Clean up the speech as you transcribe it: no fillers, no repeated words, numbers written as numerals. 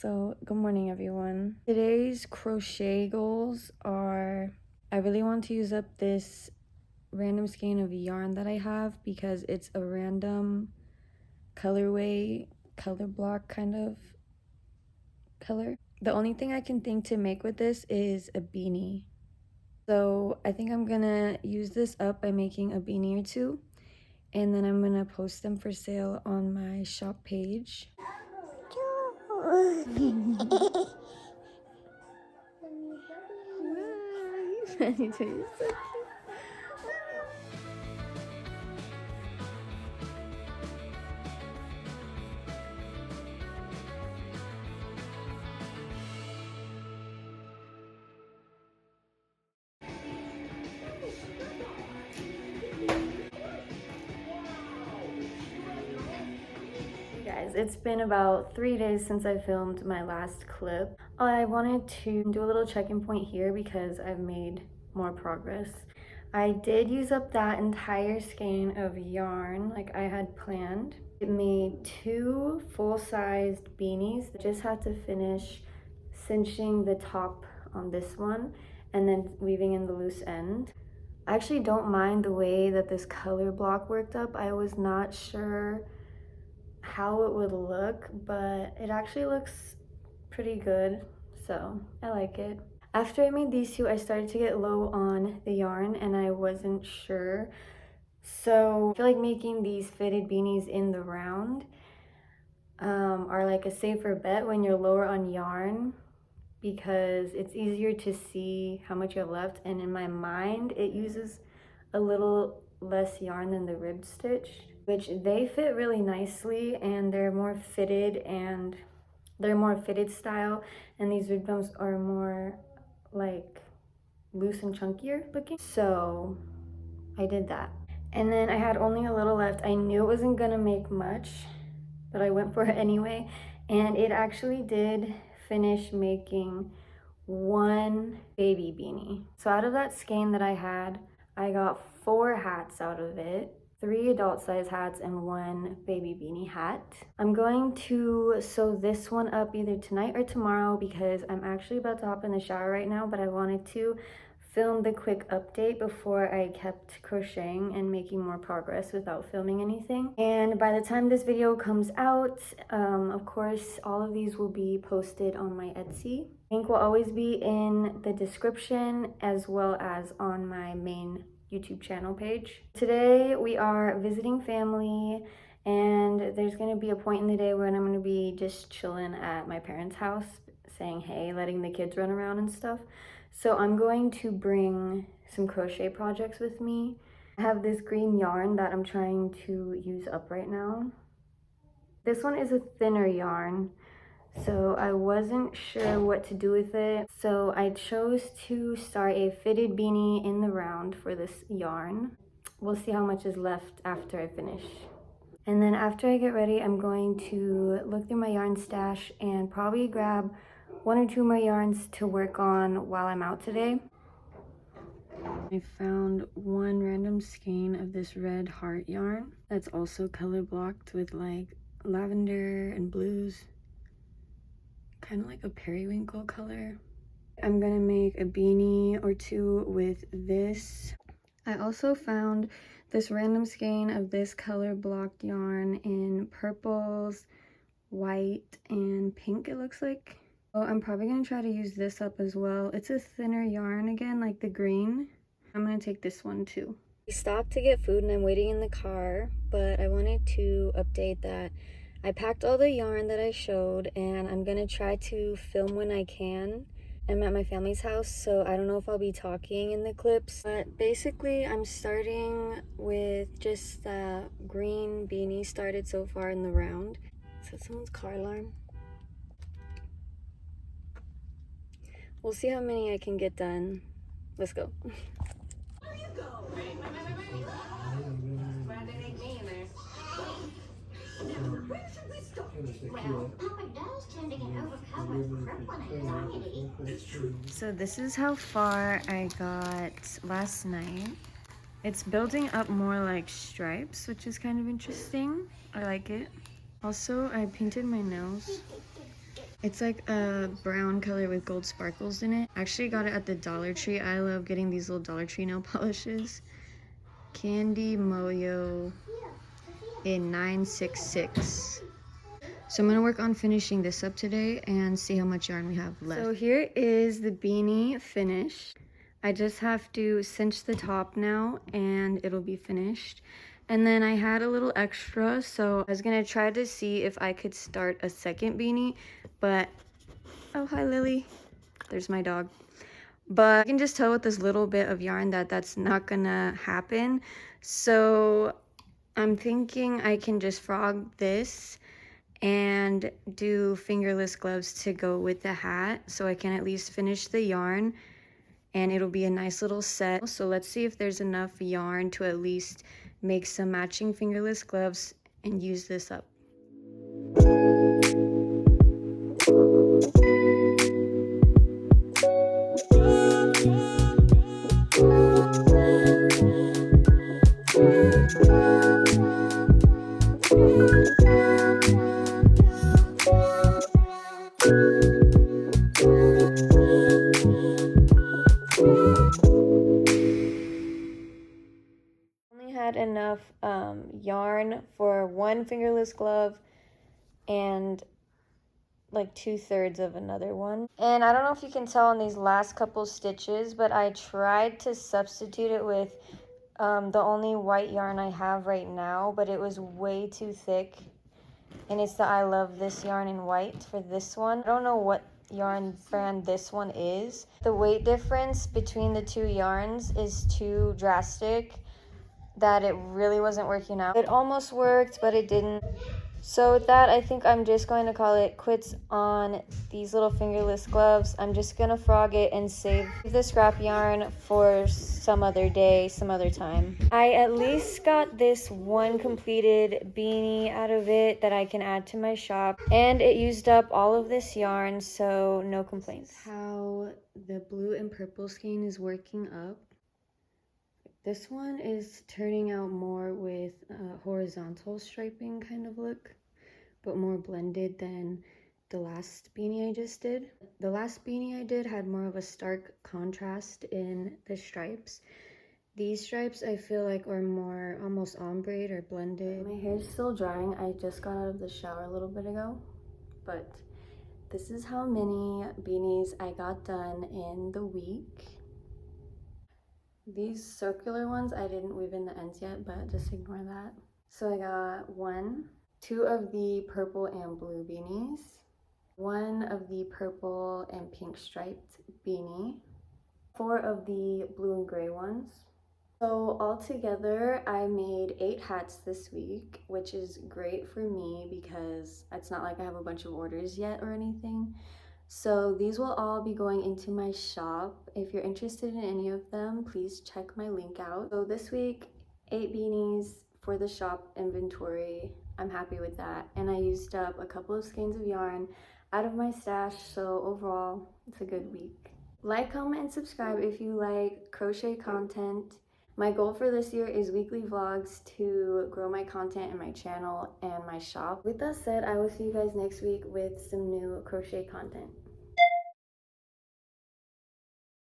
So, good morning, everyone. Today's crochet goals are I really want to use up this random skein of yarn that I have because it's a random colorway, color block kind of color. The only thing I can think to make with this is a beanie. So, I think I'm gonna use this up by making a beanie or two, and then I'm gonna post them for sale on my shop page. Guys, it's been about 3 days since I filmed my last clip. I wanted to do a little check-in point here because I've made more progress. I did use up that entire skein of yarn like I had planned. It made 2 full-sized beanies. I just had to finish cinching the top on this one and then weaving in the loose end. I actually don't mind the way that this color block worked up. I was not sure how it would look, but it actually looks pretty good, so I like it. After I made these two, I started to get low on the yarn and I wasn't sure, so I feel like making these fitted beanies in the round are like a safer bet when you're lower on yarn because it's easier to see how much you have left, and in my mind it uses a little less yarn than the rib stitch, which they fit really nicely and they're more fitted style, and these rib bones are more like loose and chunkier looking, so I did that. And then I had only a little left. I knew it wasn't gonna make much, but I went for it anyway, and it actually did finish making 1 baby beanie. So out of that skein that I had, I got 4 hats out of it, 3 adult size hats and 1 baby beanie hat. I'm going to sew this one up either tonight or tomorrow because I'm actually about to hop in the shower right now, but I wanted to film the quick update before I kept crocheting and making more progress without filming anything. And by the time this video comes out, of course, all of these will be posted on my Etsy. Link will always be in the description as well as on my main YouTube channel page. Today we are visiting family, and there's gonna be a point in the day when I'm gonna be just chilling at my parents' house, saying hey, letting the kids run around and stuff. So I'm going to bring some crochet projects with me. I have this green yarn that I'm trying to use up right now. This one is a thinner yarn, so I wasn't sure what to do with it. So I chose to start a fitted beanie in the round for this yarn. We'll see how much is left after I finish. And then after I get ready, I'm going to look through my yarn stash and probably grab 1 or 2 more yarns to work on while I'm out today. I found 1 random skein of this red heart yarn that's also color blocked with like lavender and blues, kind of like a periwinkle color. I'm gonna make a beanie or 2 with this. I also found this random skein of this color blocked yarn in purples, white, and pink, it looks like. Oh, I'm probably gonna try to use this up as well. It's a thinner yarn again, like the green. I'm gonna take this one too. We stopped to get food and I'm waiting in the car, but I wanted to update that I packed all the yarn that I showed and I'm gonna try to film when I can. I'm at my family's house, so I don't know if I'll be talking in the clips, but basically I'm starting with just the green beanie started so far in the round. Is that someone's car alarm? We'll see how many I can get done. Let's go. There you go. Wait. Glad there ain't me in there. Where should we start? Well, Papa does tend to get overcome with crippling anxiety. It's true. So this is how far I got last night. It's building up more like stripes, which is kind of interesting. I like it. Also, I painted my nails. It's like a brown color with gold sparkles in it. Actually got it at the Dollar Tree. I love getting these little Dollar Tree nail polishes. Candy Moyo in 966. So I'm gonna work on finishing this up today and see how much yarn we have left. So here is the beanie finished. I just have to cinch the top now and it'll be finished. And then I had a little extra, so I was gonna try to see if I could start a second beanie, but, oh, hi Lily. There's my dog. But I can just tell with this little bit of yarn that that's not gonna happen. So I'm thinking I can just frog this and do fingerless gloves to go with the hat so I can at least finish the yarn and it'll be a nice little set. So let's see if there's enough yarn to at least make some matching fingerless gloves and use this up. Had enough yarn for one fingerless glove and like 2/3 of another one. And I don't know if you can tell on these last couple stitches, but I tried to substitute it with the only white yarn I have right now, but it was way too thick. And it's the I Love This yarn in white for this one. I don't know what yarn brand this one is. The weight difference between the two yarns is too drastic that it really wasn't working out. It almost worked, but it didn't. So with that, I think I'm just going to call it quits on these little fingerless gloves. I'm just gonna frog it and save the scrap yarn for some other day, some other time. I at least got this one completed beanie out of it that I can add to my shop, and it used up all of this yarn, so no complaints. How the blue and purple skein is working up. This one is turning out more with a horizontal striping kind of look, but more blended than the last beanie I just did. The last beanie I did had more of a stark contrast in the stripes. These stripes I feel like are more almost ombre or blended. My hair's still drying. I just got out of the shower a little bit ago, but this is how many beanies I got done in the week. These circular ones, I didn't weave in the ends yet, but just ignore that. So I got two of the purple and blue beanies, one of the purple and pink striped beanie, 4 of the blue and gray ones. So altogether, I made 8 hats this week, which is great for me because it's not like I have a bunch of orders yet or anything. So these will all be going into my shop. If you're interested in any of them, please check my link out. So this week, 8 beanies for the shop inventory. I'm happy with that. And I used up a couple of skeins of yarn out of my stash, so overall, it's a good week. Like, comment, and subscribe if you like crochet content. My goal for this year is weekly vlogs to grow my content in my channel and my shop. With that said, I will see you guys next week with some new crochet content.